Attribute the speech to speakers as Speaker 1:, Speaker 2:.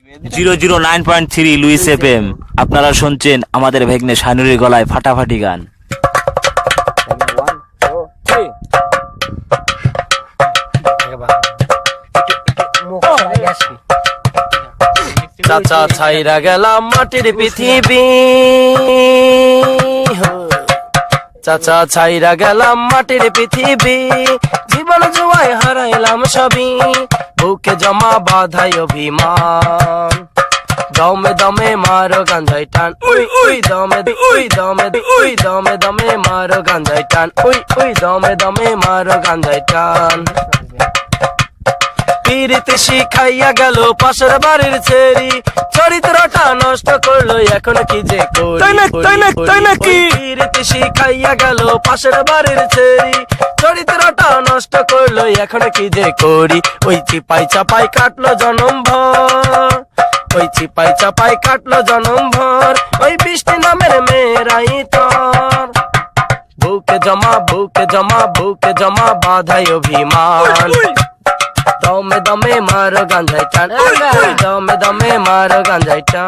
Speaker 1: 009.3 Luis FM. আপনারা শুনছেন আমাদের ভেগ্নে শানুরির গলায় ফাটাফাটি গান।
Speaker 2: চাচা ছাইরা গেলাম মাটির পৃথিবী, চাচা ছাইরা গেলাম মাটির পৃথিবী, জীবন জুয়ায় হারাইলাম সবই, বুকে জমা বাধাই অভিমান, দমে দমে মারো গাঞ্জাই টান, উই উই দমে উই দমে উই দমে দমে মারো গাঞ্জাই টান, উই উই দমে দমে মারো গাঞ্জাই টান। পীড়িত শিখাইয়া গেল পাশের বাড়ির ছেড়ি, চরিত্রটা নষ্ট করলো এখন কি যে করি। পীড়িত শিখাইয়া গেল পাশের বাড়ির ছেড়ি, চরিত্রটা নষ্ট করলো এখন কি যে করি। ওই চিপাই চাপাই কাটলো জনম ভর, ওই চিপাই চাপাই কাটলো জনম ভর, ওই বৃষ্টি নামের মেয়েরাই তোর, বুকে জমা বুকে জমা বুকে জমা বাধাই অভিমান, দমে দমে মারো গাঞ্জাই টান, দমে দমে মারো গাঞ্জাই টান।